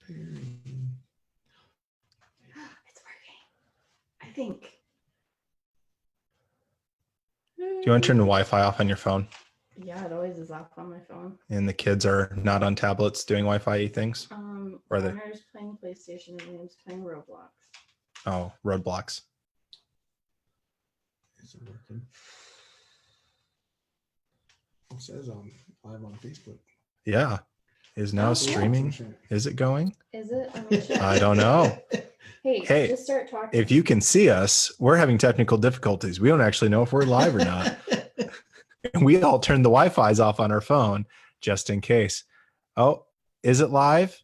It's working. I think. Do you want to turn the Wi-Fi off on your phone? Yeah, it always is off on my phone. And the kids are not on tablets doing Wi-Fi things? Or Warner's playing PlayStation and Liam's playing Roblox. Oh, Roadblocks. Is it working? It says live on Facebook. Yeah. Is now streaming. Is it going? Is it? Let me check. I don't know. Hey, just start talking. If you can see us, we're having technical difficulties. We don't actually know if we're live or not. And we all turned the Wi-Fi's off on our phone just in case. Oh, is it live?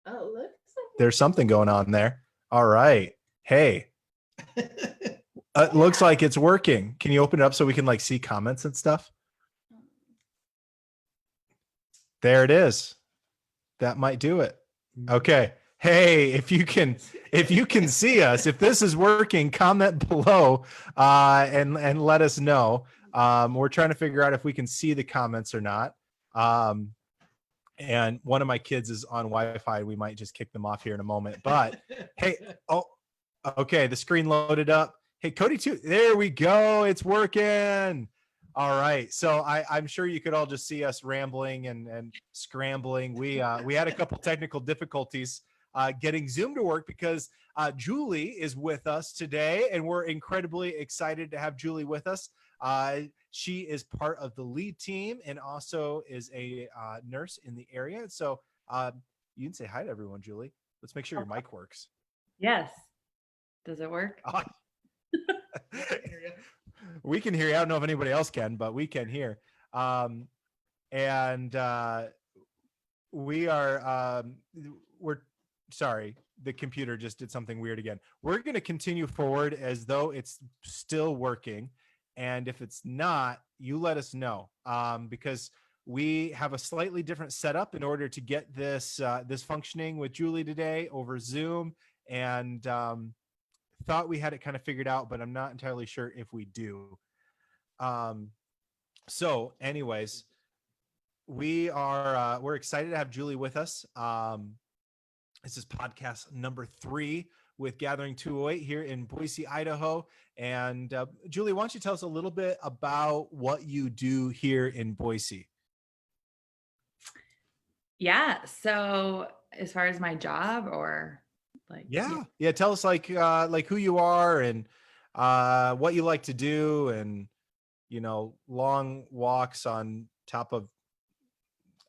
Oh, it looks like there's something going on there. All right. Hey, it looks like it's working. Can you open it up so we can like see comments and stuff? There it is. That might do it. Okay. Hey, if you can see us, if this is working, comment below and let us know. We're trying to figure out if we can see the comments or not. And one of my kids is on Wi-Fi. We might just kick them off here in a moment. But hey, oh, okay, the screen loaded up. Hey, Cody too. There we go. It's working. All right. So I'm sure you could all just see us rambling and scrambling. We had a couple technical difficulties getting Zoom to work because Juli is with us today, and we're incredibly excited to have Juli with us. She is part of the lead team and also is a nurse in the area. So you can say hi to everyone, Juli. Let's make sure your mic works. Yes. Does it work? We can hear you. I don't know if anybody else can, but we can hear. We're sorry. The computer just did something weird again. We're going to continue forward as though it's still working. And if it's not, you let us know, because we have a slightly different setup in order to get this functioning with Juli today over Zoom, and thought we had it kind of figured out, but I'm not entirely sure if we do. So anyways, we're excited to have Juli with us. This is podcast number 3 with Gathering 208 here in Boise, Idaho. And Juli, why don't you tell us a little bit about what you do here in Boise? Yeah. So as far as my job or like, yeah. Tell us like who you are and what you like to do, and, you know, long walks on top of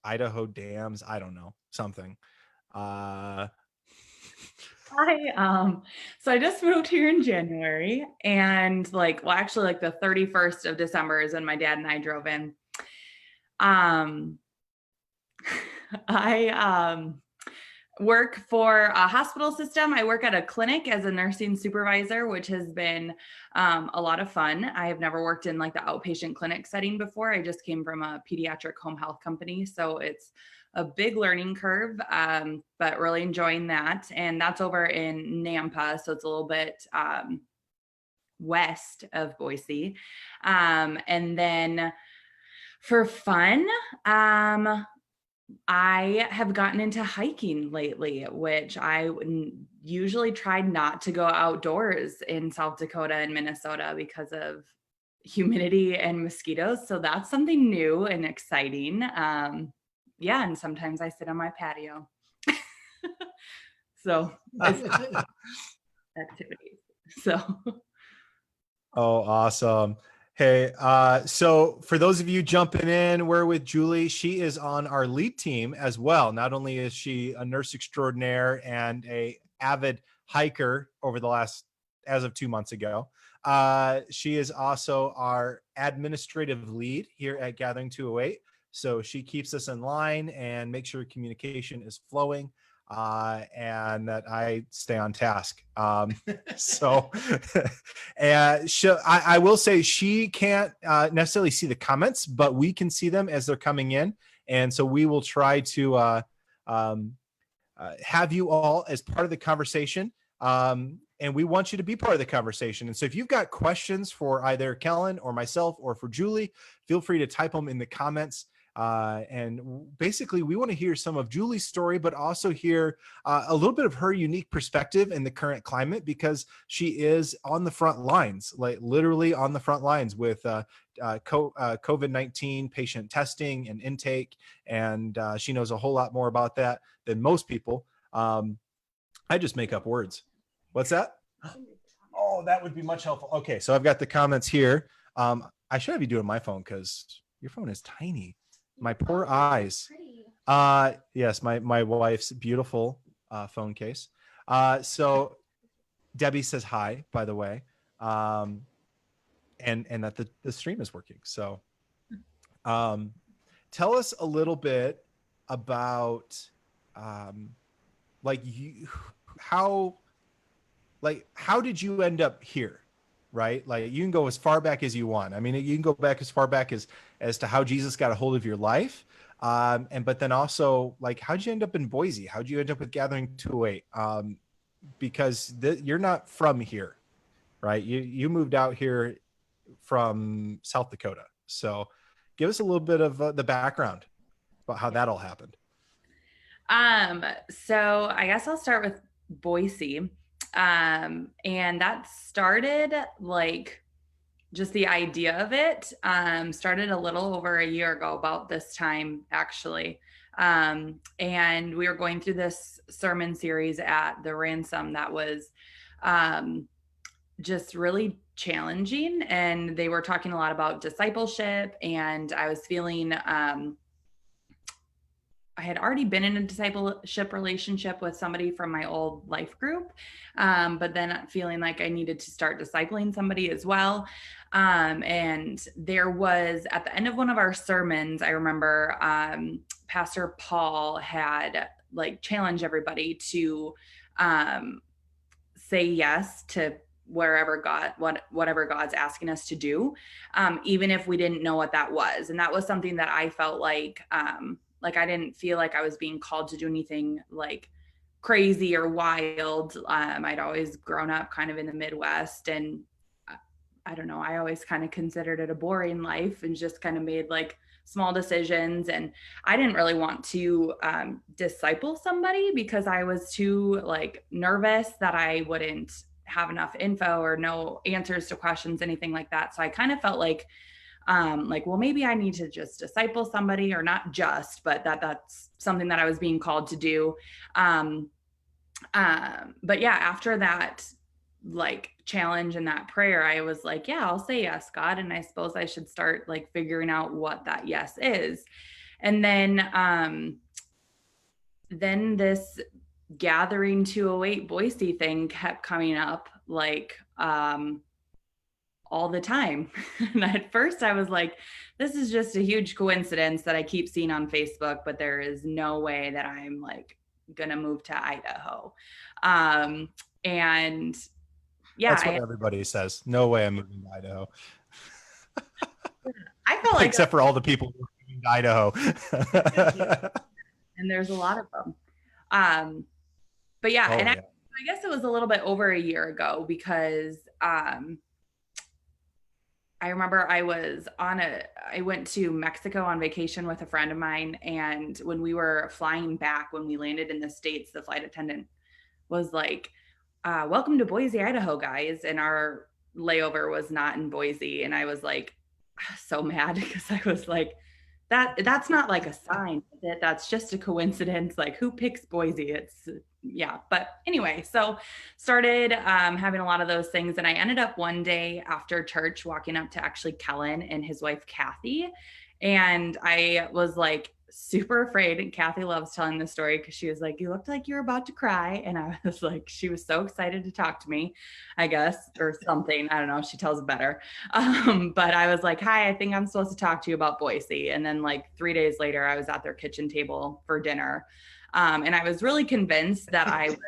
Idaho dams. I don't know, something. So I just moved here in January, and actually the 31st of December is when my dad and I drove in. I work for a hospital system. I work at a clinic as a nursing supervisor, which has been a lot of fun. I have never worked in like the outpatient clinic setting before. I just came from a pediatric home health company. So it's a big learning curve, but really enjoying that. And that's over in Nampa. So it's a little bit west of Boise. And then for fun, I have gotten into hiking lately, which I usually tried not to go outdoors in South Dakota and Minnesota because of humidity and mosquitoes. So that's something new and exciting. Yeah, and sometimes I sit on my patio. So activities. So. Oh, awesome. Hey, so for those of you jumping in, we're with Juli. She is on our lead team as well. Not only is she a nurse extraordinaire and a avid hiker over the last, as of 2 months ago, she is also our administrative lead here at Gathering 208. So she keeps us in line and makes sure communication is flowing, and that I stay on task. So I will say she can't necessarily see the comments, but we can see them as they're coming in. And so we will try to have you all as part of the conversation. And we want you to be part of the conversation. And so if you've got questions for either Kellen or myself or for Juli, feel free to type them in the comments. And basically, we want to hear some of Julie's story, but also hear a little bit of her unique perspective in the current climate, because she is on the front lines, like literally on the front lines with COVID-19 patient testing and intake. And she knows a whole lot more about that than most people. I just make up words. What's that? Oh, that would be much helpful. Okay, so I've got the comments here. I should have you do it on my phone because your phone is tiny. My poor eyes. Yes, my wife's beautiful phone case. So Debbie says hi, by the way, and that the stream is working. So tell us a little bit about how did you end up here? Right? Like, you can go as far back as you want. I mean, you can go back as far back as to how Jesus got a hold of your life. But then also, like, how'd you end up in Boise? How'd you end up with Gathering 208? Because you're not from here, right? You moved out here from South Dakota. So give us a little bit of the background about how that all happened. So I guess I'll start with Boise. And that started, like, just the idea of it, started a little over a year ago, about this time, actually. And we were going through this sermon series at the Ransom that was, just really challenging. And they were talking a lot about discipleship, and I was feeling, I had already been in a discipleship relationship with somebody from my old life group, but then feeling like I needed to start discipling somebody as well. And there was, at the end of one of our sermons, I remember Pastor Paul had, like, challenged everybody to say yes to whatever God's asking us to do, even if we didn't know what that was. And that was something that I felt like I didn't feel like I was being called to do anything like crazy or wild. I'd always grown up kind of in the Midwest, and I don't know, I always kind of considered it a boring life and just kind of made like small decisions. And I didn't really want to disciple somebody because I was too, like, nervous that I wouldn't have enough info or no answers to questions, anything like that. So I kind of felt like, well, maybe I need to just disciple somebody, or not just, but that's something that I was being called to do. But yeah, after that, like, challenge and that prayer, I was like, yeah, I'll say yes, God. And I suppose I should start, like, figuring out what that yes is. And then this Gathering 208 Boise thing kept coming up, like, all the time. And at first I was like, this is just a huge coincidence that I keep seeing on Facebook, but there is no way that I'm, like, gonna move to Idaho. And yeah, that's what everybody says. No way I'm moving to Idaho. I felt like, except for all the people who are moving to Idaho. And there's a lot of them. But yeah, I guess it was a little bit over a year ago, because I remember I went to Mexico on vacation with a friend of mine. And when we were flying back, when we landed in the States, the flight attendant was like, welcome to Boise, Idaho, guys. And our layover was not in Boise. And I was like, so mad, because I was like, that's not like a sign. That's just a coincidence. Like, who picks Boise? Yeah. But anyway, so started having a lot of those things. And I ended up one day after church walking up to actually Kellen and his wife, Kathy. And I was like super afraid. And Kathy loves telling this story, because she was like, you looked like you were about to cry. And I was like, she was so excited to talk to me, I guess, or something. I don't know. She tells it better. But I was like, hi, I think I'm supposed to talk to you about Boise. And then, like, 3 days later, I was at their kitchen table for dinner. And I was really convinced that I was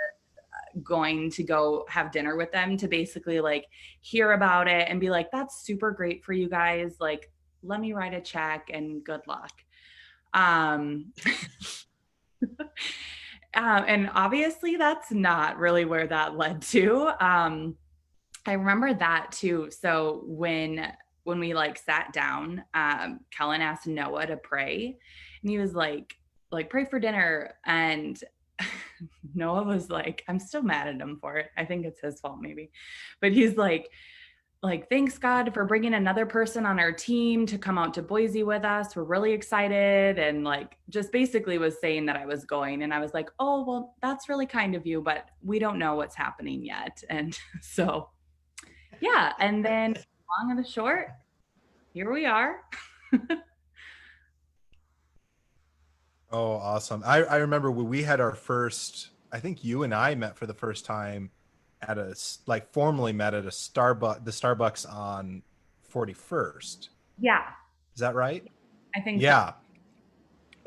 going to go have dinner with them to basically, like, hear about it and be like, that's super great for you guys. Like, let me write a check and good luck. And obviously that's not really where that led to. I remember that too. So when when we like sat down, Kellen asked Noah to pray, and he was like pray for dinner. And Noah was like, I'm still mad at him for it. I think it's his fault maybe. But he's like, thanks God for bringing another person on our team to come out to Boise with us. We're really excited. And like, just basically was saying that I was going. And I was like, oh, well, that's really kind of you, but we don't know what's happening yet. And so, yeah. And then long and the short, here we are. Oh, awesome. I remember when we had our first, I think you and I met for the first time at formally met at the Starbucks on 41st. Yeah. Is that right? I think Yeah. so.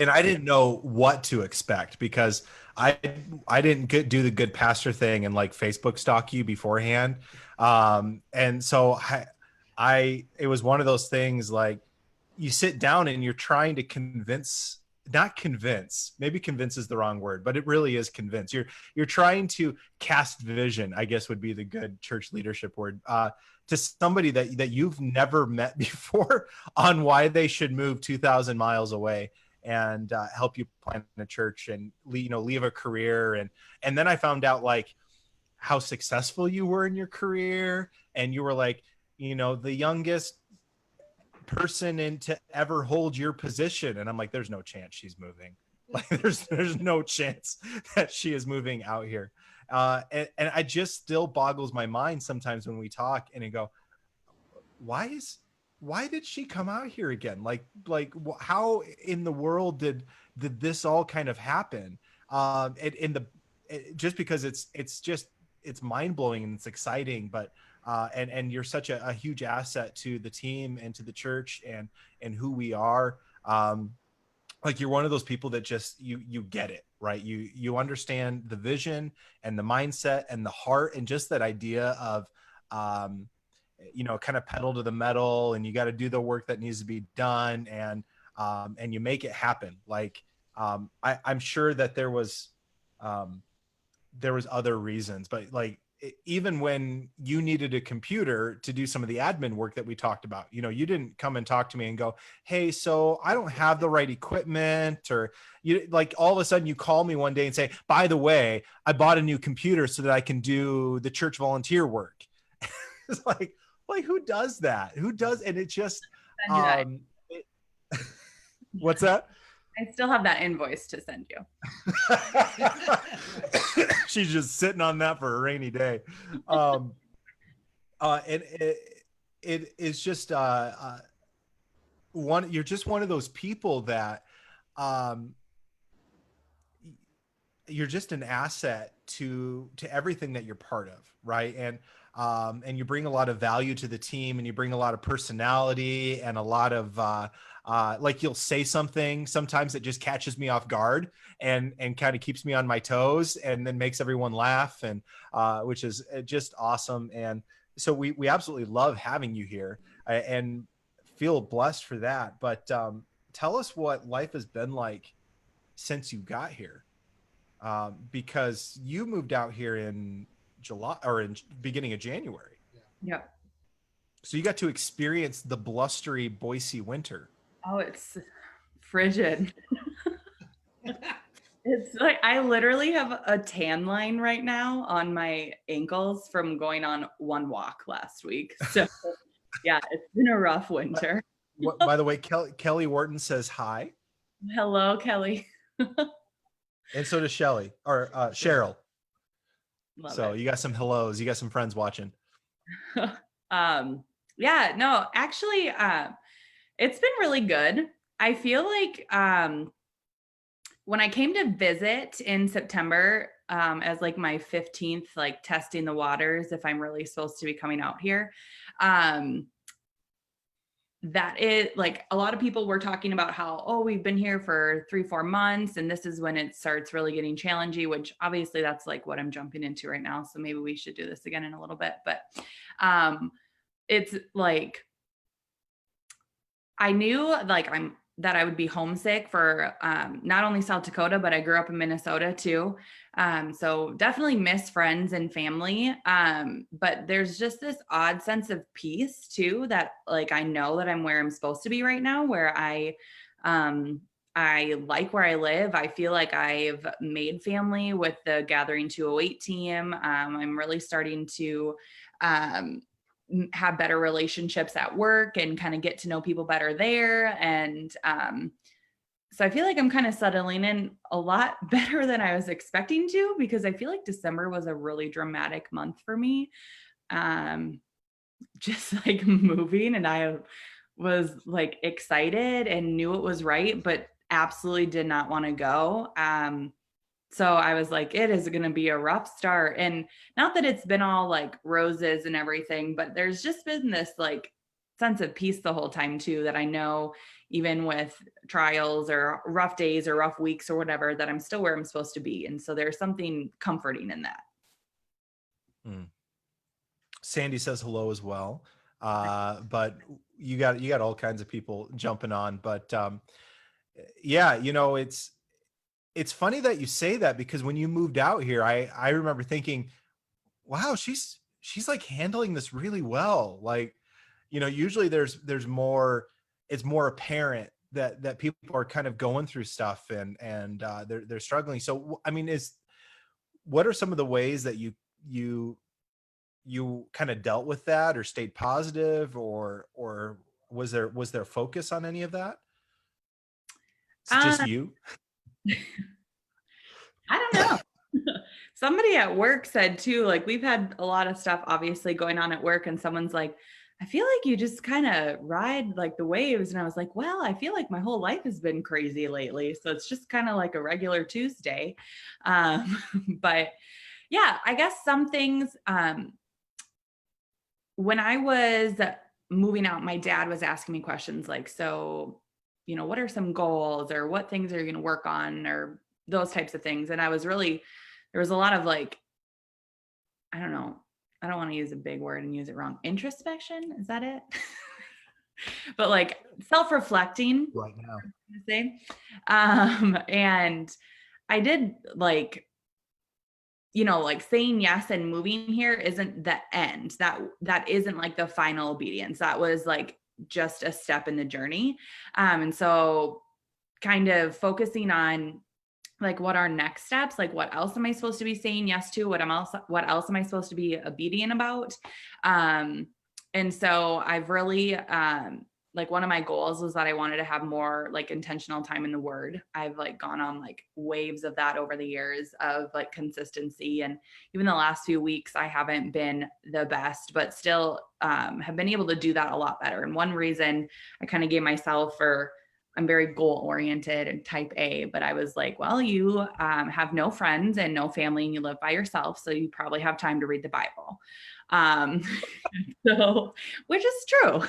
And I didn't know what to expect because I didn't do the good pastor thing and like Facebook stalk you beforehand. And so it was one of those things like you sit down and you're trying to maybe convince is the wrong word, but it really is convince. You're trying to cast vision, I guess would be the good church leadership word, to somebody that you've never met before on why they should move 2,000 miles away and help you plant a church and leave a career. And then I found out like how successful you were in your career, and you were like, the youngest person to ever hold your position. And I'm like, there's no chance she's moving. Like there's no chance that she is moving out here. And I just still boggles my mind sometimes when we talk and I go, why did she come out here again? Like how in the world did this all kind of happen? Just because it's mind blowing and it's exciting, but and you're such a huge asset to the team and to the church and who we are. Like you're one of those people that just you get it, right? You understand the vision and the mindset and the heart and just that idea of kind of pedal to the metal, and you got to do the work that needs to be done, and you make it happen. Like I'm sure that there was other reasons, but like even when you needed a computer to do some of the admin work that we talked about, you didn't come and talk to me and go, hey, so I don't have the right equipment, or you like all of a sudden you call me one day and say, by the way, I bought a new computer so that I can do the church volunteer work. It's like who does that? Who does? And it just, what's that? I still have that invoice to send you. She's just sitting on that for a rainy day. And it is just you're just one of those people that you're just an asset to everything that you're part of, right? And you bring a lot of value to the team, and you bring a lot of personality and a lot of like you'll say something sometimes that just catches me off guard and kind of keeps me on my toes and then makes everyone laugh, and which is just awesome. And so we absolutely love having you here and feel blessed for that. But tell us what life has been like since you got here, because you moved out here in July or in beginning of January. Yeah. So you got to experience the blustery Boise winter. Oh, it's frigid. It's like I literally have a tan line right now on my ankles from going on one walk last week. So yeah, it's been a rough winter. By the way, Kelly Wharton says hi. Hello, Kelly. And so does Shelly or Cheryl. Love so it. You got some hellos. You got some friends watching. Yeah, no, actually, it's been really good. I feel like when I came to visit in September, as like my 15th, like testing the waters, if I'm really supposed to be coming out here, that is like a lot of people were talking about how, oh, we've been here for 3-4 months and this is when it starts really getting challenging, which obviously that's like what I'm jumping into right now. So maybe we should do this again in a little bit, but it's like, I knew like that I would be homesick for not only South Dakota, but I grew up in Minnesota too. So definitely miss friends and family. But there's just this odd sense of peace too, that like, I know that I'm where I'm supposed to be right now, where I like where I live. I feel like I've made family with the Gathering 208 team. I'm really starting to have better relationships at work and kind of get to know people better there. And so I feel like I'm kind of settling in a lot better than I was expecting to, because I feel like December was a really dramatic month for me. Just like moving, and I was like excited and knew it was right, but absolutely did not want to go. So I was like, it is going to be a rough start. And not that it's been all like roses and everything, but there's just been this like sense of peace the whole time too, that I know even with trials or rough days or rough weeks or whatever, that I'm still where I'm supposed to be. And so there's something comforting in that. Sandy says hello as well. But you got all kinds of people jumping on, but yeah, you know, it's funny that you say that, because when you moved out here, I remember thinking, wow, she's like handling this really well. Like, you know, usually there's more, it's more apparent that people are kind of going through stuff and they're struggling. So, I mean, what are some of the ways that you kind of dealt with that or stayed positive, or was there focus on any of that? It's just you? I don't know. Somebody at work said too, like we've had a lot of stuff obviously going on at work, and someone's like, I feel like you just kind of ride like the waves. And I was like, well, I feel like my whole life has been crazy lately. So it's just kind of like a regular Tuesday. But yeah, I guess some things, when I was moving out, my dad was asking me questions like, so, you know, what are some goals, or what things are you going to work on, or those types of things. And I was really, there was a lot of like, I don't know, I don't want to use a big word and use it wrong. Introspection, is that it? But like self-reflecting Right now. say. And I did like, you know, like saying yes and moving here isn't the end. That isn't like the final obedience. That was like just a step in the journey. And so kind of focusing on like what are next steps, like what else am I supposed to be saying yes to, what else am I supposed to be obedient about. And so I've really like one of my goals was that I wanted to have more like intentional time in the word. I've like gone on like waves of that over the years of like consistency, and even the last few weeks I haven't been the best, but still have been able to do that a lot better. And one reason I kind of gave myself for, I'm very goal oriented and type A, but I was like, well, you have no friends and no family and you live by yourself. So you probably have time to read the Bible. So, which is true,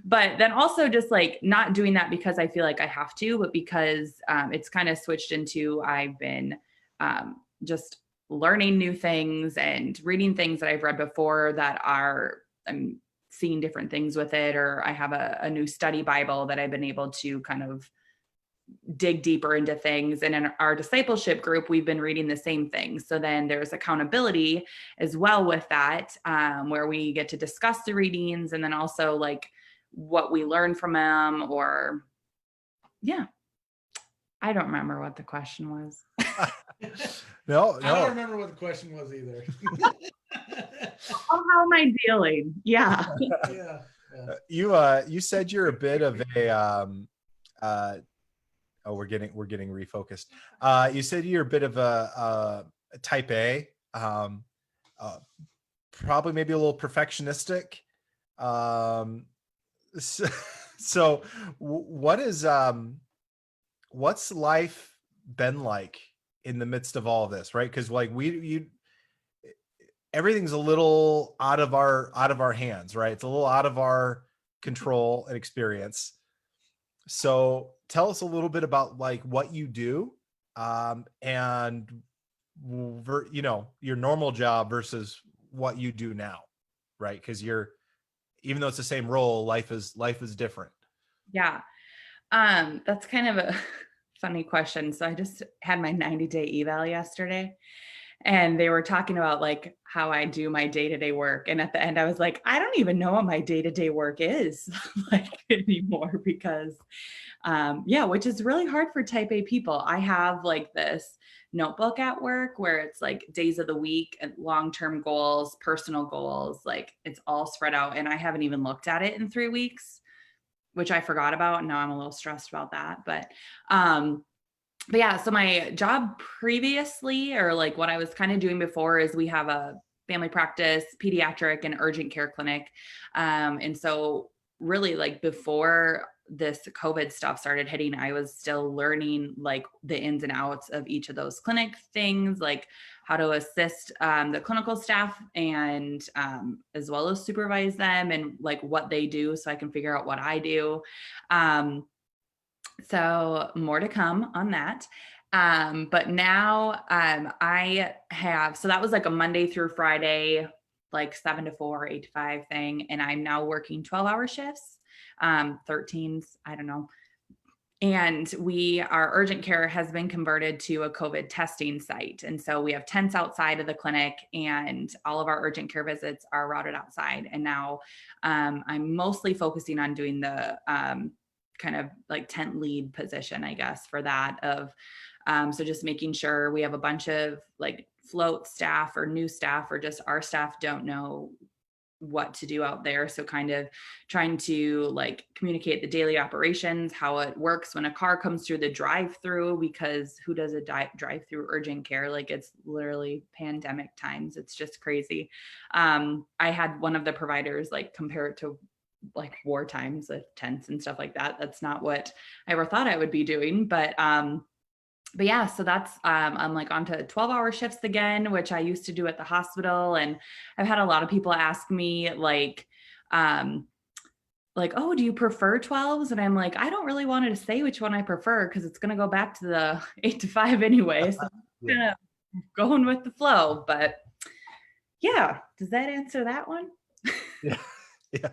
but then also just like not doing that because I feel like I have to, but because it's kind of switched into, I've been just learning new things and reading things that I've read before that I'm seeing different things with it, or I have a new study Bible that I've been able to kind of dig deeper into things. And in our discipleship group, we've been reading the same things. So then there's accountability as well with that, where we get to discuss the readings and then also like what we learn from them, or yeah. I don't remember what the question was. No. I don't remember what the question was either. Oh, how am I dealing? Yeah. You said you're a bit of a we're getting refocused. You said you're a bit of a type A, probably maybe a little perfectionistic. So what's life been like in the midst of all of this, right? Because like everything's a little out of our hands, right? It's a little out of our control and experience. So tell us a little bit about like what you do, and you know, your normal job versus what you do now, right? Because even though it's the same role, life is different. Yeah. That's kind of a funny question. So I just had my 90-day eval yesterday, and they were talking about like how I do my day-to-day work. And at the end, I was like, I don't even know what my day-to-day work is like anymore because yeah, which is really hard for type A people. I have like this notebook at work where it's like days of the week and long-term goals, personal goals, like it's all spread out. And I haven't even looked at it in 3 weeks, which I forgot about. And now I'm a little stressed about that. But yeah, so my job previously, or like what I was kind of doing before, is we have a family practice, pediatric, and urgent care clinic. And so really like before this COVID stuff started hitting, I was still learning like the ins and outs of each of those clinic things, like how to assist the clinical staff and as well as supervise them and like what they do so I can figure out what I do. So more to come on that. But now I have, so that was like a Monday through Friday, like 7 to 4, 8 to 5 thing. And I'm now working 12-hour shifts, 13s, I don't know. And our urgent care has been converted to a COVID testing site. And so we have tents outside of the clinic and all of our urgent care visits are routed outside. And now I'm mostly focusing on doing the kind of like tent lead position, I guess, for that so just making sure we have a bunch of like float staff or new staff or just our staff don't know what to do out there. So kind of trying to like communicate the daily operations, how it works when a car comes through the drive-through, because who does a drive-through urgent care? Like it's literally pandemic times. It's just crazy. I had one of the providers like compare it to like war times with tents and stuff like that. That's not what I ever thought I would be doing. But yeah, so that's, I'm like onto 12-hour shifts again, which I used to do at the hospital. And I've had a lot of people ask me like, oh, do you prefer 12s? And I'm like, I don't really want to say which one I prefer because it's going to go back to the 8 to 5 anyway. So I'm kind of going with the flow. But yeah, does that answer that one? Yeah. Yeah.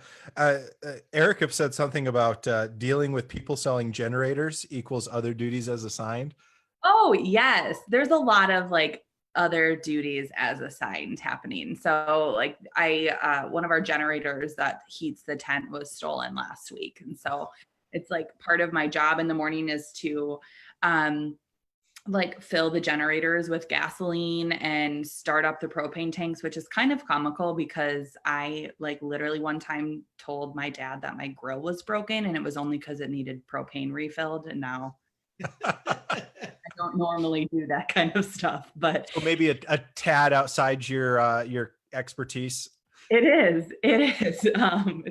Eric have said something about dealing with people selling generators equals other duties as assigned. Oh, yes. There's a lot of like other duties as assigned happening. So like one of our generators that heats the tent was stolen last week. And so it's like part of my job in the morning is to like fill the generators with gasoline and start up the propane tanks, which is kind of comical because I like literally one time told my dad that my grill was broken and it was only because it needed propane refilled. And now I don't normally do that kind of stuff, but so maybe a tad outside your expertise. It is. It's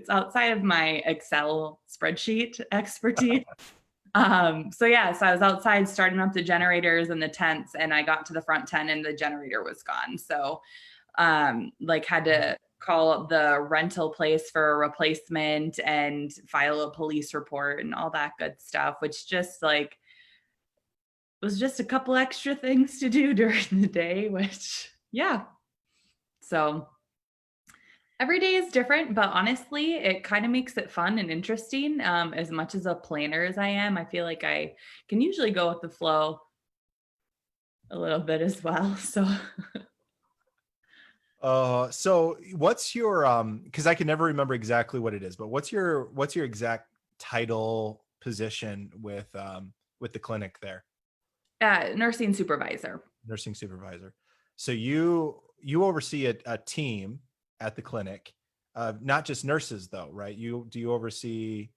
outside of my Excel spreadsheet expertise. So yeah, so I was outside starting up the generators and the tents, and I got to the front tent and the generator was gone. So like had to call up the rental place for a replacement and file a police report and all that good stuff, which just like was just a couple extra things to do during the day, which yeah. So every day is different, but honestly, it kind of makes it fun and interesting. As much as a planner as I am, I feel like I can usually go with the flow a little bit as well. So what's your because I can never remember exactly what it is, but what's your exact title position with the clinic there? Nursing supervisor. Nursing supervisor. So you oversee a team at the clinic, not just nurses though, right? Do you oversee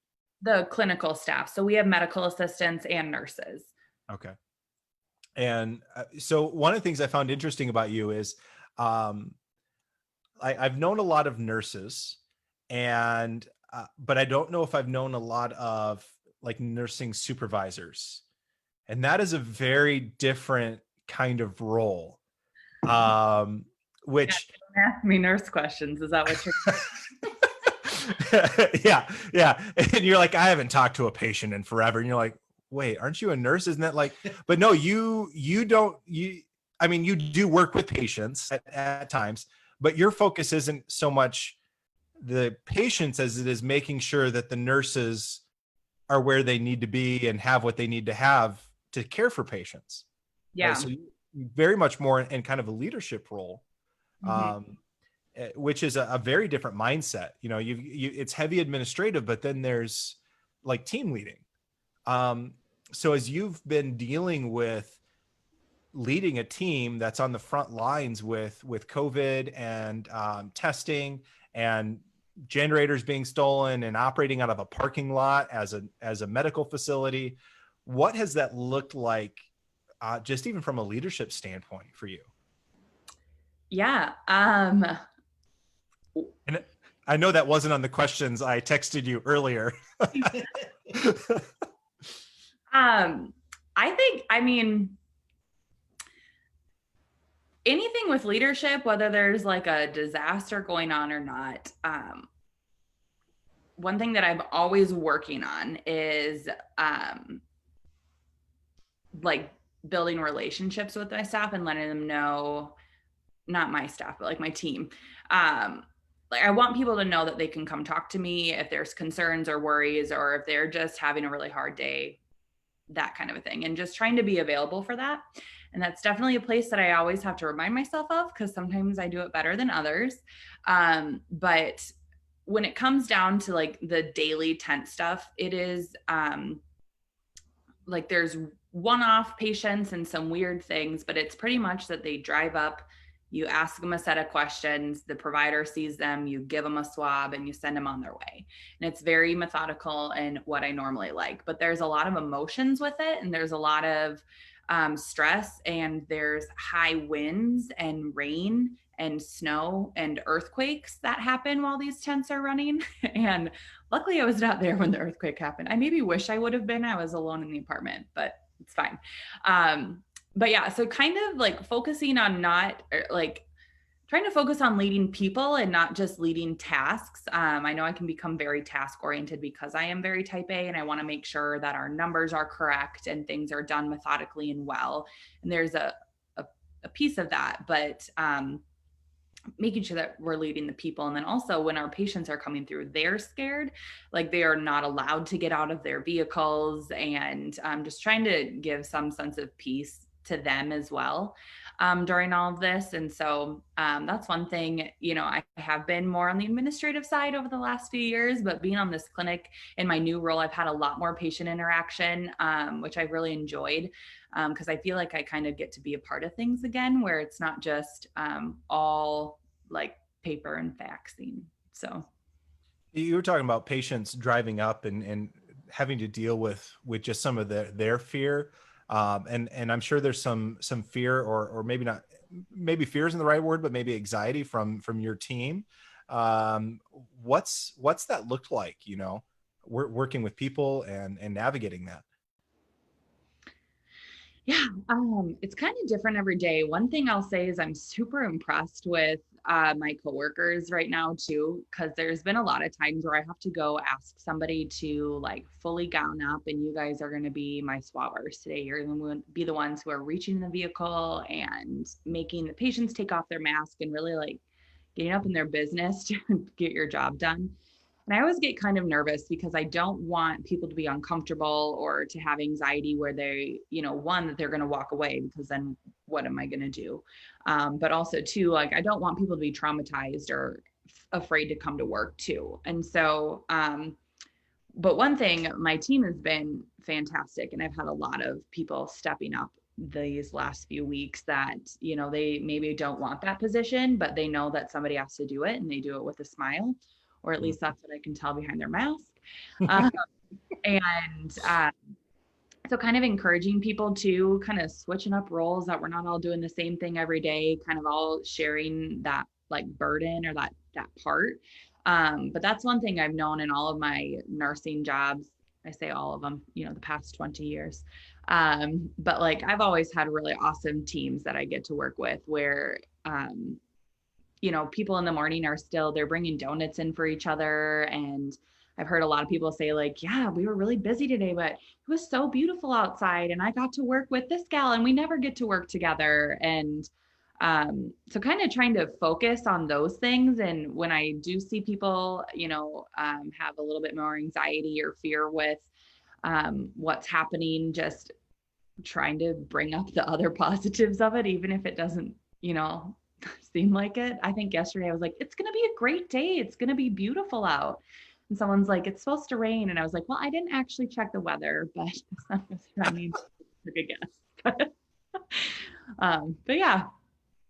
the clinical staff? So we have medical assistants and nurses. Okay. And so one of the things I found interesting about you is I've known a lot of nurses and but I don't know if I've known a lot of like nursing supervisors, and that is a very different kind of role. Which don't ask me nurse questions. Is that what you're yeah. And you're like, I haven't talked to a patient in forever. And you're like, wait, aren't you a nurse? Isn't that like, but no, you do work with patients at times, but your focus isn't so much the patients as it is making sure that the nurses are where they need to be and have what they need to have to care for patients. Yeah. Right? So very much more in kind of a leadership role, which is a very different mindset. You know, it's heavy administrative, but then there's like team leading. So as you've been dealing with leading a team that's on the front lines with COVID and testing and generators being stolen and operating out of a parking lot as a medical facility, what has that looked like, just even from a leadership standpoint for you? Yeah. And I know that wasn't on the questions I texted you earlier. I mean, anything with leadership, whether there's like a disaster going on or not, one thing that I'm always working on is like building relationships with my staff and letting them know, not my staff, but like my team. Like I want people to know that they can come talk to me if there's concerns or worries, or if they're just having a really hard day, that kind of a thing, and just trying to be available for that. And that's definitely a place that I always have to remind myself of, because sometimes I do it better than others. But when it comes down to like the daily tent stuff, it is like there's one-off patients and some weird things, but it's pretty much that they drive up, you ask them a set of questions, the provider sees them, you give them a swab, and you send them on their way. And it's very methodical and what I normally like, but there's a lot of emotions with it, and there's a lot of stress, and there's high winds and rain and snow and earthquakes that happen while these tents are running. And luckily I was not there when the earthquake happened. I maybe wish I would have been. I was alone in the apartment, but it's fine. But yeah, so kind of like focusing on not like trying to focus on leading people and not just leading tasks. I know I can become very task oriented because I am very type A, and I want to make sure that our numbers are correct and things are done methodically and well. And there's a piece of that, but making sure that we're leading the people. And then also when our patients are coming through, they're scared, like they are not allowed to get out of their vehicles, and just trying to give some sense of peace to them as well during all of this. And so that's one thing, you know, I have been more on the administrative side over the last few years, but being on this clinic in my new role, I've had a lot more patient interaction, which I really enjoyed, because I feel like I kind of get to be a part of things again, where it's not just all like paper and faxing. So you were talking about patients driving up and having to deal with just some of their fear. And I'm sure there's some fear, or maybe not, maybe fear isn't the right word, but maybe anxiety from your team. What's that looked like, you know, working with people and navigating that? Yeah, it's kind of different every day. One thing I'll say is I'm super impressed with my coworkers right now too, because there's been a lot of times where I have to go ask somebody to like fully gown up, and you guys are going to be my swabbers today. You're going to be the ones who are reaching the vehicle and making the patients take off their mask and really like getting up in their business to get your job done. And I always get kind of nervous because I don't want people to be uncomfortable or to have anxiety where they, you know, one, that they're going to walk away, because then what am I going to do? But also two, like, I don't want people to be traumatized or afraid to come to work too. And so, but one thing, my team has been fantastic, and I've had a lot of people stepping up these last few weeks that, you know, they maybe don't want that position, but they know that somebody has to do it, and they do it with a smile. Or at least that's what I can tell behind their mask. So kind of encouraging people to kind of switching up roles, that we're not all doing the same thing every day, kind of all sharing that like burden or that part. But that's one thing I've known in all of my nursing jobs. I say all of them, you know, the past 20 years. But like I've always had really awesome teams that I get to work with where, you know, people in the morning are still, they're bringing donuts in for each other. And I've heard a lot of people say like, yeah, we were really busy today, but it was so beautiful outside. And I got to work with this gal, and we never get to work together. And so kind of trying to focus on those things. And when I do see people, you know, have a little bit more anxiety or fear with what's happening, just trying to bring up the other positives of it, even if it doesn't, seem like it. I think yesterday I was like, it's going to be a great day. It's going to be beautiful out. And someone's like, it's supposed to rain. And I was like, well, I didn't actually check the weather, but I mean, took a guess. But yeah.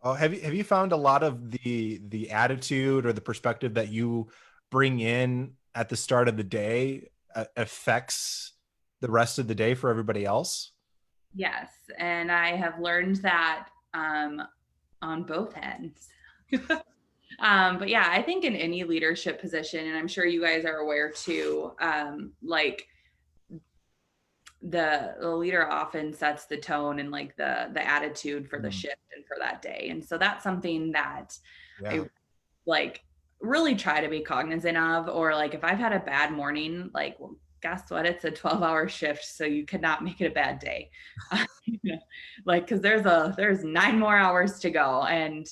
Oh, have you found a lot of the attitude or the perspective that you bring in at the start of the day affects the rest of the day for everybody else? Yes. And I have learned that on both ends. But yeah, I think in any leadership position, and I'm sure you guys are aware too, like the leader often sets the tone and like the attitude for the shift and for that day. And so that's something that I like really try to be cognizant of. Or like if I've had a bad morning, like, well, guess what? It's a 12-hour shift, so you could not make it a bad day. Like, because there's 9 more hours to go. And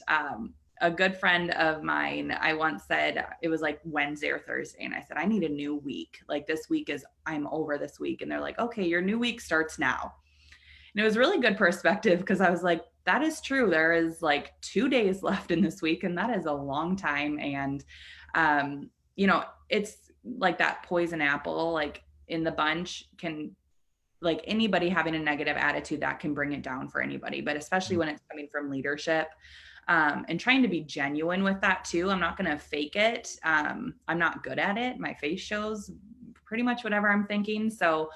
a good friend of mine, I once said, it was like Wednesday or Thursday, and I said, I need a new week. Like this week I'm over this week. And they're like, okay, your new week starts now. And it was really good perspective, because I was like, that is true. There is like 2 days left in this week, and that is a long time. And, it's like that poison apple, like in the bunch can, like anybody having a negative attitude, that can bring it down for anybody, but especially when it's coming from leadership. And trying to be genuine with that too. I'm not going to fake it. I'm not good at it. My face shows pretty much whatever I'm thinking. So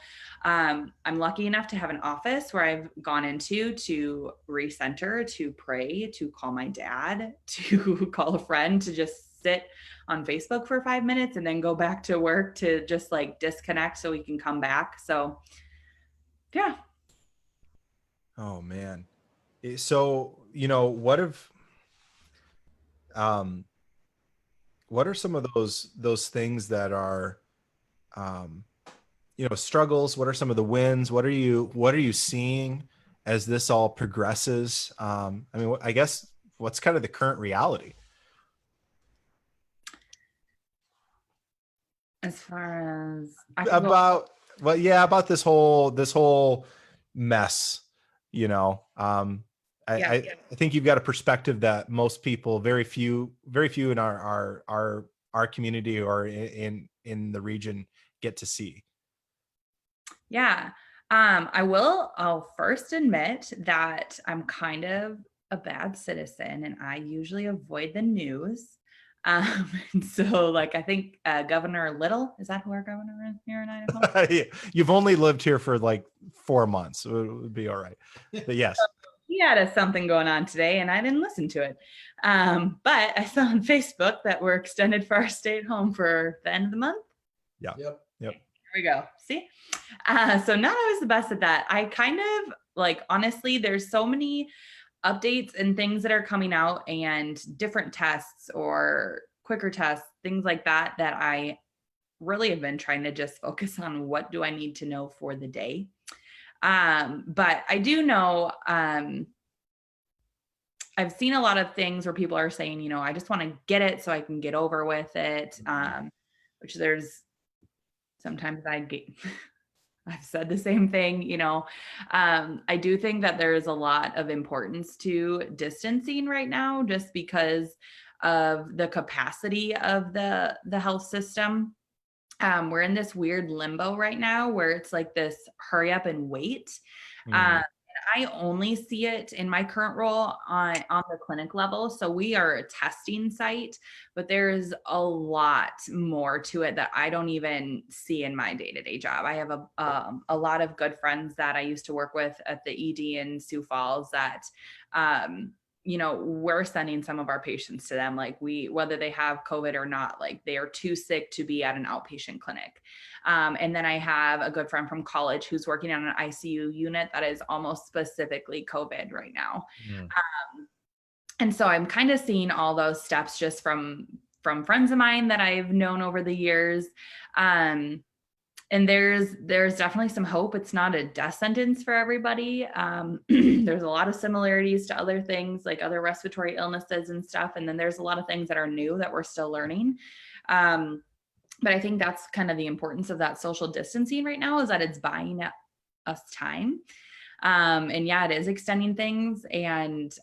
I'm lucky enough to have an office where I've gone into to recenter, to pray, to call my dad, to call a friend, to just sit on Facebook for 5 minutes and then go back to work, to just like disconnect so we can come back. So yeah. Oh man. So, what are some of those things that are, struggles? What are some of the wins? What are you seeing as this all progresses? I guess what's kind of the current reality? As far as about this whole mess, I think you've got a perspective that most people, very few in our community or in the region get to see. Yeah. I'll first admit that I'm kind of a bad citizen, and I usually avoid the news. And so like, I think Governor Little, is that who our governor is here in Idaho? Yeah. You've only lived here for like 4 months, so it would be all right. But yes. He had something going on today and I didn't listen to it. But I saw on Facebook that we're extended for our stay at home for the end of the month. Yeah. Yep. Yep. Here we go. See? So not always the best at that. I kind of like, honestly, there's so many updates and things that are coming out, and different tests or quicker tests, things like that, that I really have been trying to just focus on what do I need to know for the day. But I do know, I've seen a lot of things where people are saying, I just want to get it so I can get over with it. Which there's sometimes I've said the same thing, I do think that there is a lot of importance to distancing right now, just because of the capacity of the health system. We're in this weird limbo right now where it's like this hurry up and wait. And I only see it in my current role on the clinic level. So we are a testing site, but there's a lot more to it that I don't even see in my day-to-day job. I have a lot of good friends that I used to work with at the ED in Sioux Falls that, we're sending some of our patients to them, like whether they have COVID or not, like they are too sick to be at an outpatient clinic. And then I have a good friend from college who's working on an ICU unit that is almost specifically COVID right now. And so I'm kind of seeing all those steps just from friends of mine that I've known over the years. And there's definitely some hope. It's not a death sentence for everybody. There's a lot of similarities to other things, like other respiratory illnesses and stuff. And then there's a lot of things that are new that we're still learning. But I think that's kind of the importance of that social distancing right now, is that it's buying us time. And yeah, it is extending things. And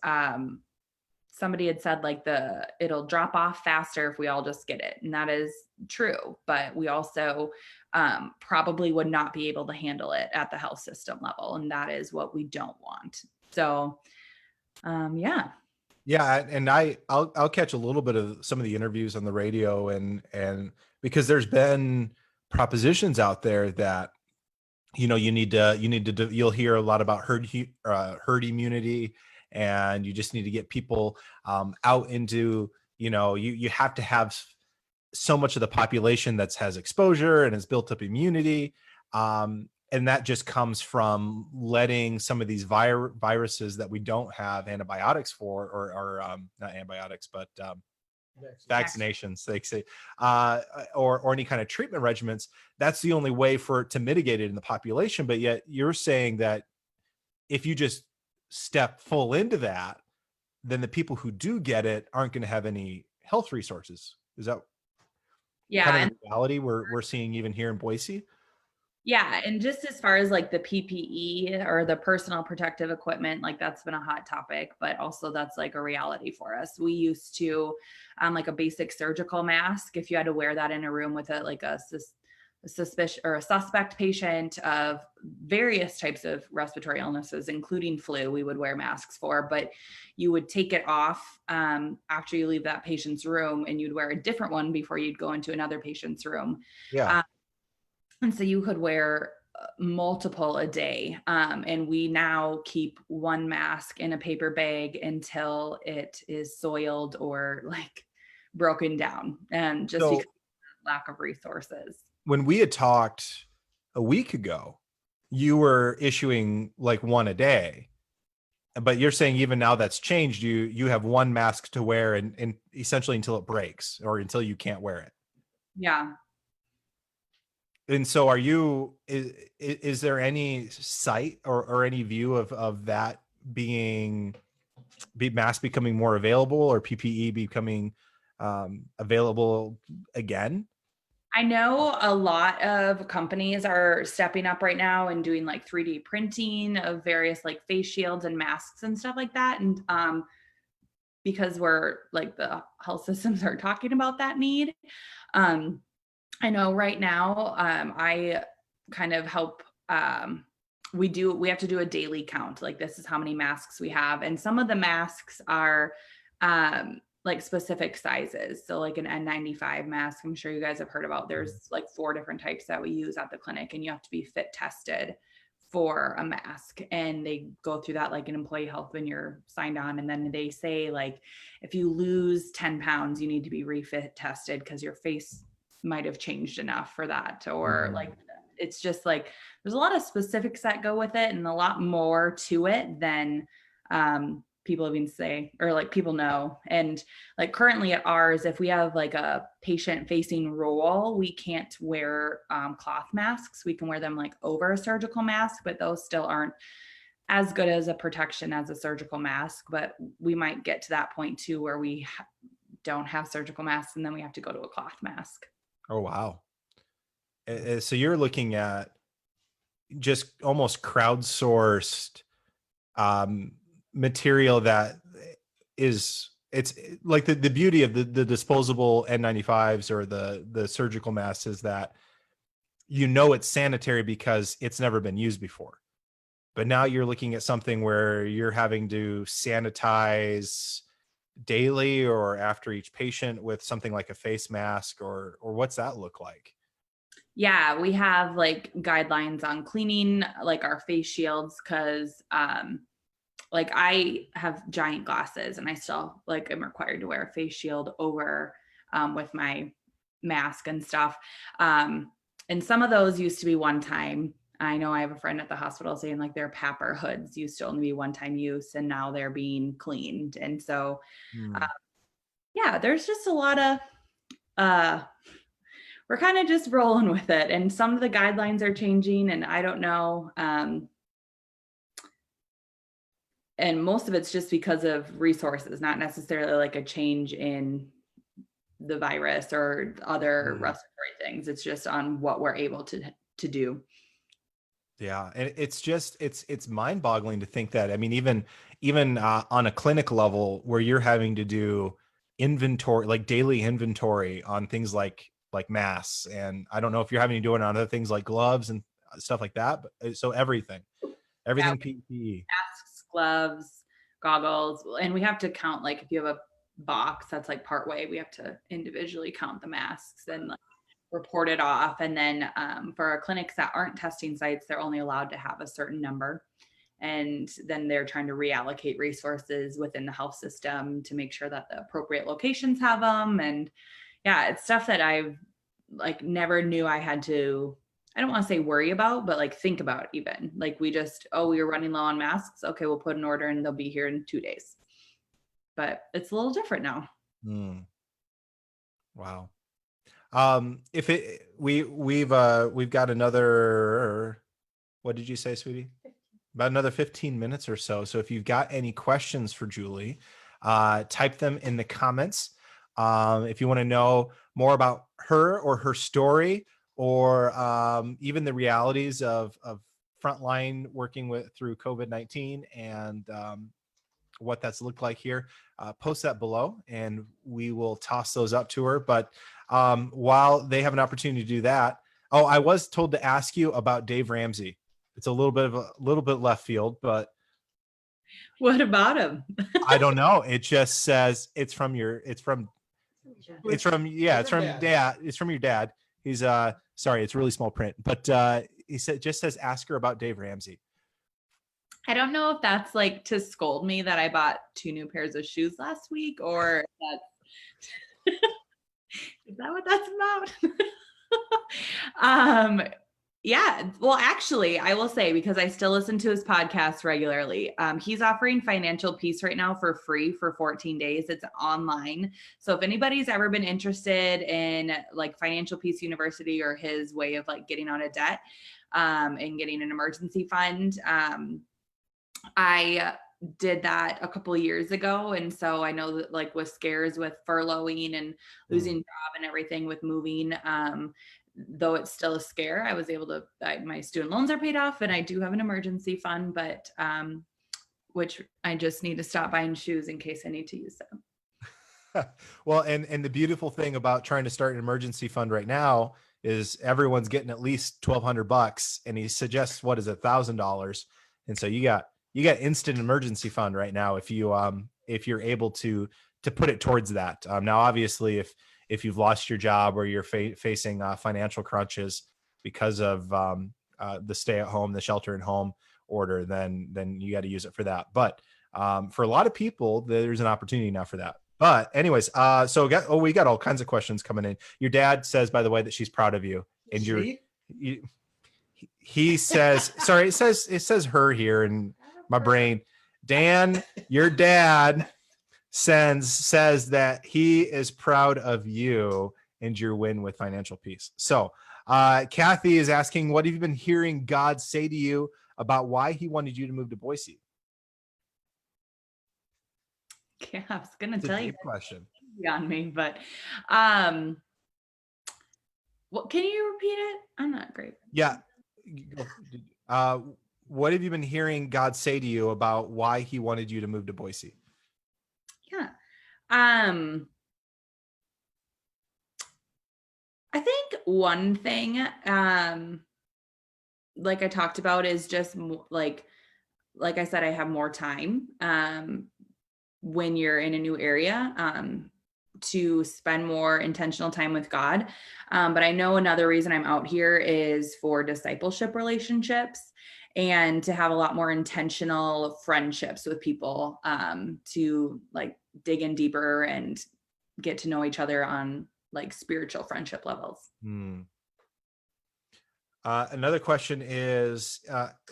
somebody had said like it'll drop off faster if we all just get it. And that is true. But we also probably would not be able to handle it at the health system level. And that is what we don't want. So yeah. Yeah, and I'll catch a little bit of some of the interviews on the radio, and because there's been propositions out there that you'll hear a lot about herd immunity, and you just need to get people out into, you have to have so much of the population that has exposure and has built up immunity. And that just comes from letting some of these viruses that we don't have antibiotics for, or not antibiotics, but vaccinations, they say, or any kind of treatment regimens. That's the only way to mitigate it in the population. But yet you're saying that if you just step full into that, then the people who do get it aren't going to have any health resources. Is that kind of the reality we're seeing even here in Boise? Yeah. And just as far as like the PPE or the personal protective equipment, like that's been a hot topic, but also that's like a reality for us. We used to like a basic surgical mask. If you had to wear that in a room with a suspicious or a suspect patient of various types of respiratory illnesses, including flu, we would wear masks for, but you would take it off after you leave that patient's room, and you'd wear a different one before you'd go into another patient's room. Yeah. And so you could wear multiple a day. And we now keep one mask in a paper bag until it is soiled or like broken down, and just because of lack of resources. When we had talked a week ago, you were issuing like one a day, but you're saying even now that's changed. You have one mask to wear and essentially until it breaks or until you can't wear it. Yeah. And so is there any sight or any view of that mask becoming more available, or PPE becoming available again? I know a lot of companies are stepping up right now and doing like 3D printing of various like face shields and masks and stuff like that. And because we're like the health systems are talking about that need. I know right now, I kind of help, we have to do a daily count. Like this is how many masks we have. And some of the masks are like specific sizes. So like an N95 mask, I'm sure you guys have heard about, there's like 4 different types that we use at the clinic, and you have to be fit tested for a mask. And they go through that like an employee health when you're signed on. And then they say like, if you lose 10 pounds, you need to be refit tested because your face might have changed enough for that. Or like, it's just like, there's a lot of specifics that go with it and a lot more to it than people even say, or like people know. And like currently at ours, if we have like a patient facing role, we can't wear cloth masks. We can wear them like over a surgical mask, but those still aren't as good as a protection as a surgical mask. But we might get to that point too, where we don't have surgical masks and then we have to go to a cloth mask. Oh, wow. So you're looking at just almost crowdsourced material that it's like the beauty of the disposable N95s or the surgical masks is that it's sanitary because it's never been used before. But now you're looking at something where you're having to sanitize daily or after each patient with something like a face mask, or what's that look like? Yeah, we have like guidelines on cleaning like our face shields, because like I have giant glasses and I still like am required to wear a face shield over with my mask and stuff. And some of those used to be one time. I know I have a friend at the hospital saying like their PAPR hoods used to only be one-time use, and now they're being cleaned. And so, yeah, there's just a lot of, we're kind of just rolling with it. And some of the guidelines are changing, and I don't know. And most of it's just because of resources, not necessarily like a change in the virus or other respiratory things. It's just on what we're able to do. Yeah. And it's mind boggling to think that, I mean, even on a clinic level where you're having to do inventory, like daily inventory on things like masks. And I don't know if you're having to do it on other things like gloves and stuff like that. But so everything PPE. Masks, gloves, goggles, and we have to count, like if you have a box that's like part way, we have to individually count the masks and like report it off. And then for our clinics that aren't testing sites, they're only allowed to have a certain number. And then they're trying to reallocate resources within the health system to make sure that the appropriate locations have them. And yeah, it's stuff that I've like never knew I had to, I don't want to say worry about, but like think about even. Like we were running low on masks. Okay, we'll put an order and they'll be here in 2 days. But it's a little different now. Wow. We've got another, what did you say, sweetie? About another 15 minutes or so. So if you've got any questions for Juli, type them in the comments. If you want to know more about her or her story, or even the realities of frontline working through COVID-19 and what that's looked like here, post that below and we will toss those up to her. But while they have an opportunity to do that, I was told to ask you about Dave Ramsey. It's a little bit left field, but what about him? I don't know. It just says it's from your dad. He's sorry, it's really small print, but he just says ask her about Dave Ramsey. I don't know if that's like to scold me that I bought 2 new pairs of shoes last week, or that's is that what that's about? Yeah, well, actually, I will say, because I still listen to his podcast regularly, he's offering Financial Peace right now for free for 14 days. It's online. So if anybody's ever been interested in like Financial Peace University or his way of like getting out of debt and getting an emergency fund, I did that a couple of years ago. And so I know that like with scares with furloughing and losing job and everything with moving, though it's still a scare, I was able to, my student loans are paid off and I do have an emergency fund, but which I just need to stop buying shoes in case I need to use them. Well, and the beautiful thing about trying to start an emergency fund right now is everyone's getting at least $1,200, and he suggests what is $1,000. And so you got instant emergency fund right now if you're able to put it towards that. Now, obviously, if you've lost your job or you're facing financial crunches because of the stay-at-home, the shelter-in-home order, then you got to use it for that. But for a lot of people, there's an opportunity now for that. But anyways, we got all kinds of questions coming in. Your dad says, by the way, that she's proud of you, and he says, sorry, it says her here in my brain. Dan, your dad says that he is proud of you and your win with Financial Peace. So Kathy is asking, what have you been hearing God say to you about why he wanted you to move to Boise? Yeah, I was going to tell you question on me, but what, can you repeat it? I'm not great. Yeah. What have you been hearing God say to you about why he wanted you to move to Boise? Yeah. I think one thing, like I talked about, is just like I said, I have more time when you're in a new area to spend more intentional time with God. But I know another reason I'm out here is for discipleship relationships and to have a lot more intentional friendships with people, to like dig in deeper and get to know each other on like spiritual friendship levels. Another question is,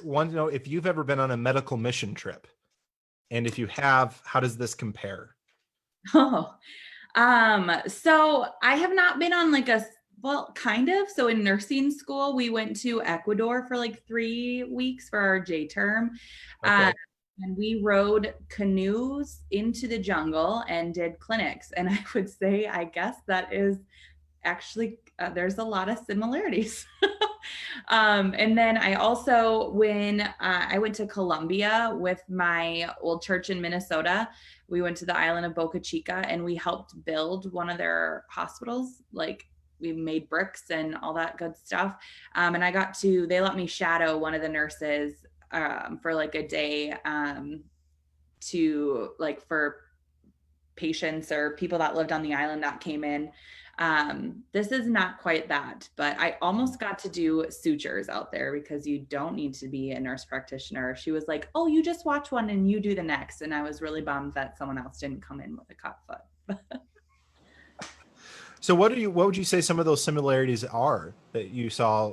want to know if you've ever been on a medical mission trip, and if you have, how does this compare? So I have not been on like well, kind of. So in nursing school, we went to Ecuador for like 3 weeks for our J term. Okay. and we rode canoes into the jungle and did clinics. And I would say, I guess that is actually, there's a lot of similarities. And then I also, when I went to Columbia with my old church in Minnesota, we went to the island of Boca Chica and we helped build one of their hospitals. Like, we made bricks and all that good stuff. And they let me shadow one of the nurses for like a day to like for patients or people that lived on the island that came in. This is not quite that, but I almost got to do sutures out there because you don't need to be a nurse practitioner. She was like, oh, you just watch one and you do the next. And I was really bummed that someone else didn't come in with a cut foot. So what would you say some of those similarities are that you saw?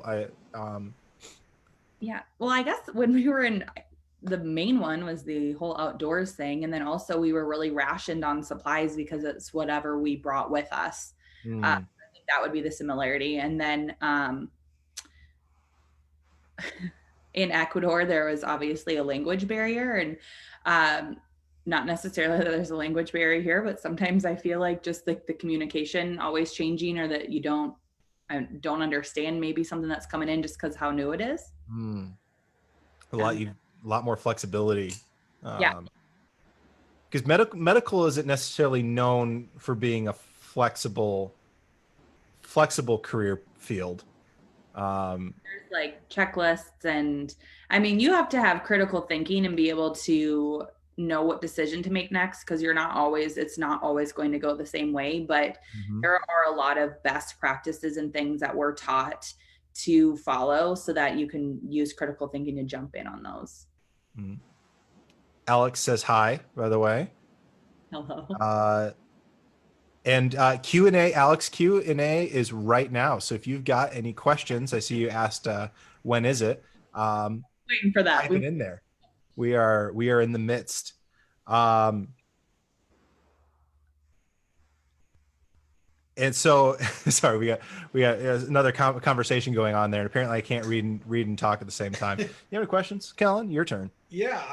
Yeah, well, I guess when we were the main one was the whole outdoors thing. And then also we were really rationed on supplies because it's whatever we brought with us. I think that would be the similarity. And then in Ecuador, there was obviously a language barrier, and not necessarily that there's a language barrier here, but sometimes I feel like just like the communication always changing, or that I don't understand maybe something that's coming in just because how new it is. A lot more flexibility. Yeah. Because medical isn't necessarily known for being a flexible career field. There's like checklists, and I mean, you have to have critical thinking and be able to know what decision to make next, because it's not always going to go the same way, but there are a lot of best practices and things that we're taught to follow so that you can use critical thinking to jump in on those. Alex says hi, by the way. Hello. And Q&A, Alex, Q&A is right now. So if you've got any questions, I see you asked, when is it? Waiting for that. Type it in there. We are in the midst. And so, sorry, we got another conversation going on there. And apparently I can't read and talk at the same time. You have any questions? Kellen, your turn. Yeah,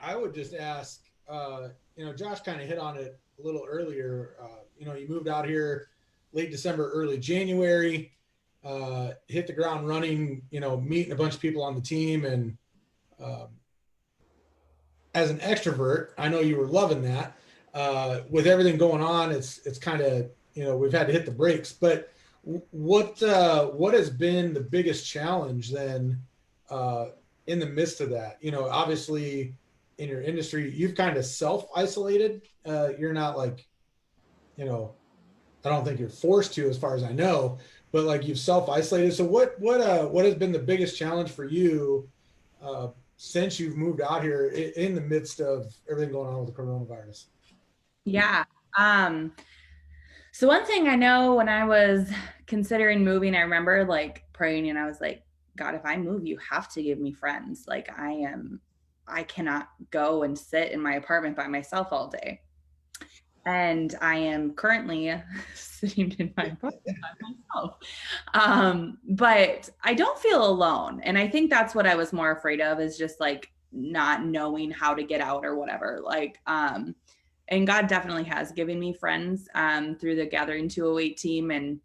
I would just ask, Josh kind of hit on it a little earlier. You moved out here late December, early January, hit the ground running, meeting a bunch of people on the team. And as an extrovert, I know you were loving that. With everything going on, it's kind of, we've had to hit the brakes. But what has been the biggest challenge then in the midst of that? Obviously in your industry, you've kind of self-isolated. You're not like, I don't think you're forced to, as far as I know, but like you've self-isolated. So what has been the biggest challenge for you since you've moved out here in the midst of everything going on with the coronavirus? Yeah. So one thing I know, when I was considering moving, I remember like praying, and I was like, God, if I move, you have to give me friends. Like I cannot go and sit in my apartment by myself all day. And I am currently sitting in my apartment by myself. But I don't feel alone. And I think that's what I was more afraid of, is just like not knowing how to get out or whatever. Like, and God definitely has given me friends through the Gathering 208 team. And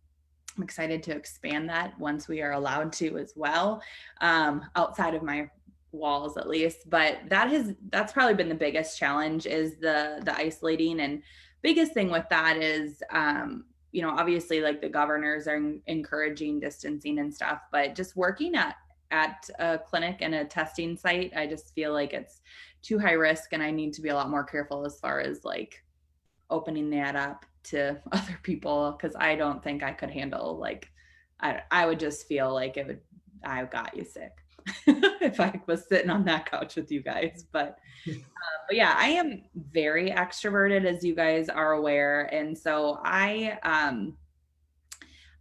I'm excited to expand that once we are allowed to as well, outside of my walls at least. But that's probably been the biggest challenge, is the isolating. And biggest thing with that is, obviously like the governors are encouraging distancing and stuff, but just working at a clinic and a testing site, I just feel like it's too high risk, and I need to be a lot more careful as far as like opening that up to other people, because I don't think I could handle, like, I would just feel like I got you sick if I was sitting on that couch with you guys. But yeah, I am very extroverted, as you guys are aware. And so I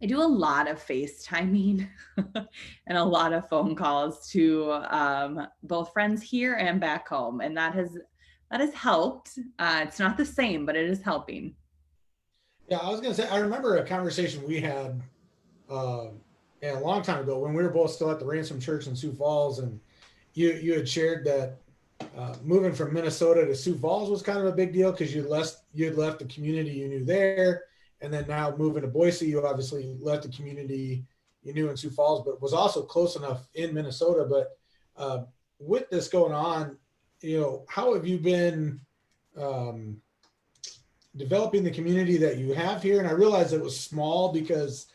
do a lot of FaceTiming and a lot of phone calls to both friends here and back home. And that has helped. It's not the same, but it is helping. Yeah, I was going to say, I remember a conversation we had a long time ago when we were both still at the Ransom Church in Sioux Falls, and you had shared that moving from Minnesota to Sioux Falls was kind of a big deal because you'd left the community you knew there, and then now moving to Boise, you obviously left the community you knew in Sioux Falls, but was also close enough in Minnesota. But with this going on, how have you been developing the community that you have here? And I realized it was small because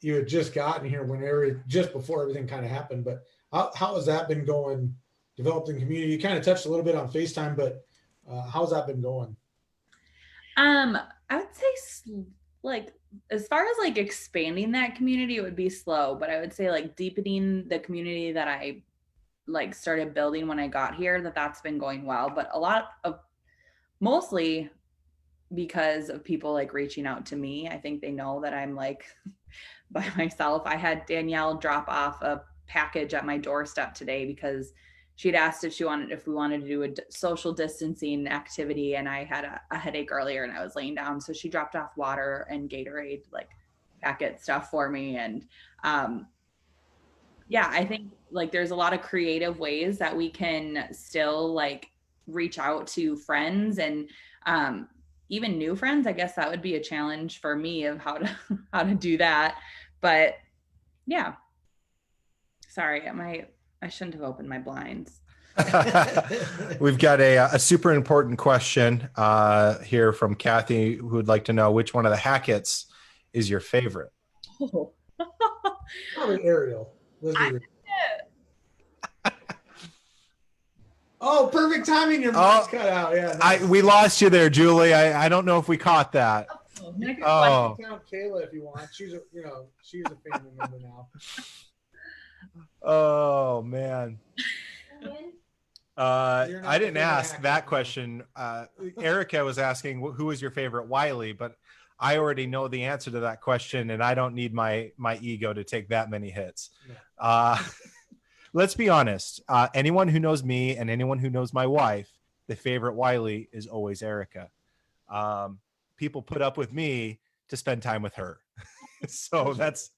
you had just gotten here just before everything kind of happened. But how has that been going, developing community? You kind of touched a little bit on FaceTime, but how's that been going? I would say like, as far as like expanding that community, it would be slow, but I would say like deepening the community that I like started building when I got here, that's been going well. But mostly because of people like reaching out to me. I think they know that I'm like by myself. I had Danielle drop off a package at my doorstep today because she'd asked if we wanted to do a social distancing activity, and I had a headache earlier and I was laying down. So she dropped off water and Gatorade, like packet stuff for me. And yeah, I think like there's a lot of creative ways that we can still like reach out to friends and even new friends. I guess that would be a challenge for me of how to do that. But yeah, sorry, I shouldn't have opened my blinds. We've got a super important question here from Kathy, who would like to know which one of the Hacketts is your favorite. Oh. Probably Ariel. Oh, perfect timing. Your mind's cut out. Yeah. Nice. We lost you there, Julie. I don't know if we caught that. You can count Kayla if you want. She's a family member now. Oh man. I didn't ask that question. Erica was asking who was your favorite Wiley, but I already know the answer to that question, and I don't need my ego to take that many hits. No. Let's be honest. Anyone who knows me and anyone who knows my wife, the favorite Wiley is always Erica. People put up with me to spend time with her. So that's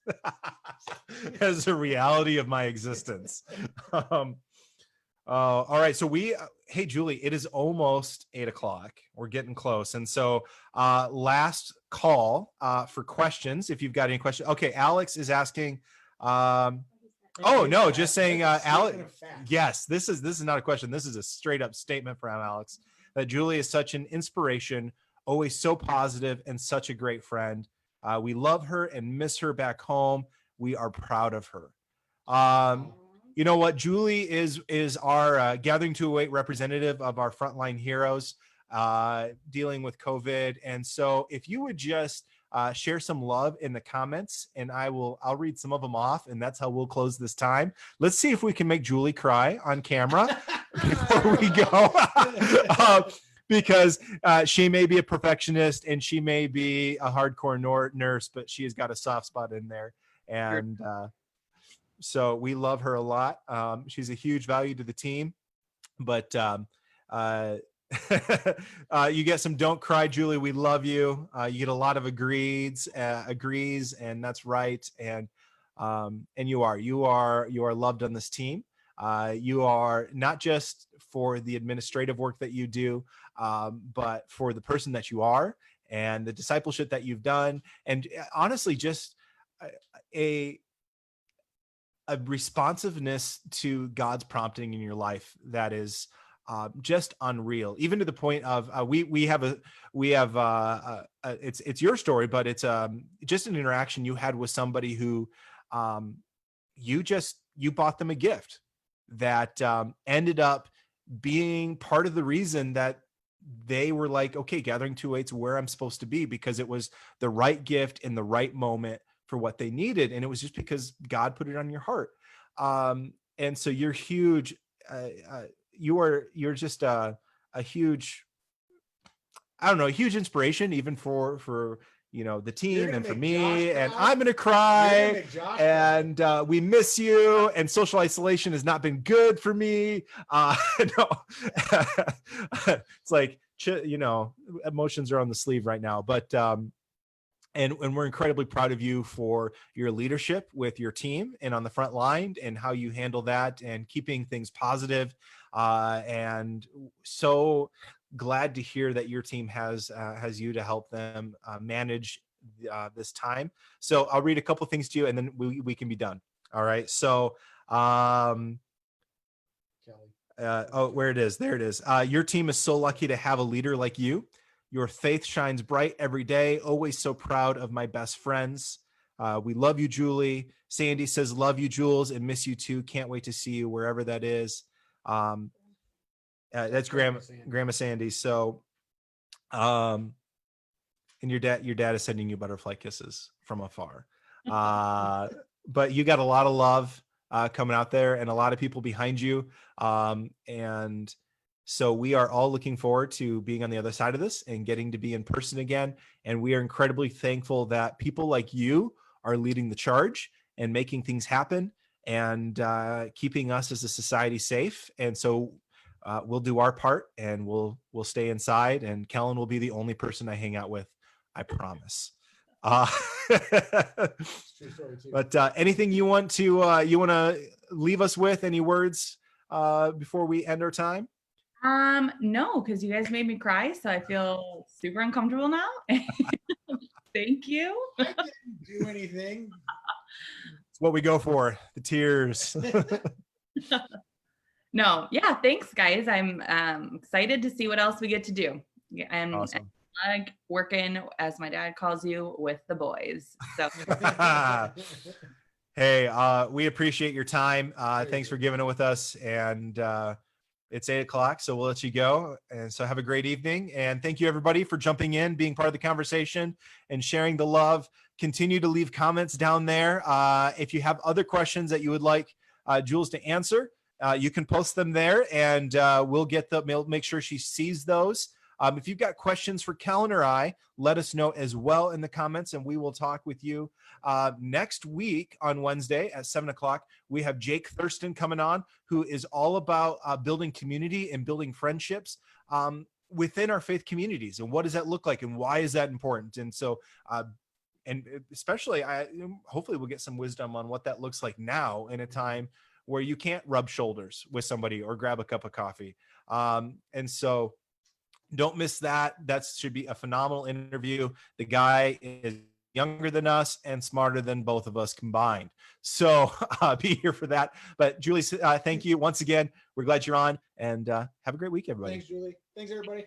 a reality of my existence. All right. So hey, Julie, it is almost 8:00. We're getting close. And so last call for questions. If you've got any questions. Okay. Alex is asking, just saying, Alex. Yes, this is not a question. This is a straight up statement from Alex that Julie is such an inspiration, always so positive and such a great friend. We love her and miss her back home. We are proud of her. You know what? Julie is our Gathering to Await representative of our frontline heroes dealing with COVID. And so if you would just share some love in the comments, and I'll read some of them off, and that's how we'll close this time. Let's see if we can make Julie cry on camera before we go. Because she may be a perfectionist and she may be a hardcore nurse, but she has got a soft spot in there. And so we love her a lot. She's a huge value to the team, but you get some don't cry, Julie. We love you. You get a lot of agrees, and that's right. And you are loved on this team. You are not just for the administrative work that you do, but for the person that you are and the discipleship that you've done. And honestly, just a responsiveness to God's prompting in your life that is just unreal, even to the point of it's your story, but it's just an interaction you had with somebody who you bought them a gift that ended up being part of the reason that they were like, okay, Gathering 2-8's where I'm supposed to be, because it was the right gift in the right moment for what they needed. And it was just because God put it on your heart. And so you're huge. You're just a huge, huge inspiration, even for the team and for me. And I'm going to cry, and we miss you. And social isolation has not been good for me. No, it's like, emotions are on the sleeve right now, but And we're incredibly proud of you for your leadership with your team and on the front line and how you handle that and keeping things positive. And so glad to hear that your team has you to help them manage this time. So I'll read a couple things to you and then we can be done. All right. So, where it is. There it is. Your team is so lucky to have a leader like you. Your faith shines bright every day. Always so proud of my best friends. We love you, Juli. Sandy says, love you, Jules, and miss you too. Can't wait to see you wherever that is. That's Grandma Sandy. So, and your dad is sending you butterfly kisses from afar. But you got a lot of love coming out there and a lot of people behind you. And so we are all looking forward to being on the other side of this and getting to be in person again. And we are incredibly thankful that people like you are leading the charge and making things happen and keeping us as a society safe. And so we'll do our part and we'll stay inside, and Kellen will be the only person I hang out with. I promise. But anything you want to leave us with? Any words before we end our time? No, because you guys made me cry, so I feel super uncomfortable now. Thank you. I didn't do anything. It's what we go for, the tears. No, yeah, thanks, guys. I'm excited to see what else we get to do. And Awesome. I like working, as my dad calls you, with the boys. So Hey, we appreciate your time. Thanks for giving it with us. And it's 8:00, so we'll let you go. And so have a great evening. And thank you, everybody, for jumping in, being part of the conversation, and sharing the love. Continue to leave comments down there. If you have other questions that you would like Jules to answer, you can post them there, and we'll get them. We'll make sure she sees those. If you've got questions for Kellen or I, let us know as well in the comments, and we will talk with you. Next week on Wednesday at 7:00, we have Jake Thurston coming on, who is all about building community and building friendships within our faith communities. And what does that look like, and why is that important? And so, and especially, hopefully we'll get some wisdom on what that looks like now in a time where you can't rub shoulders with somebody or grab a cup of coffee. And so, don't miss that. That should be a phenomenal interview. The guy is younger than us and smarter than both of us combined. So be here for that. But Juli, thank you once again. We're glad you're on, and have a great week, everybody. Thanks, Juli. Thanks, everybody.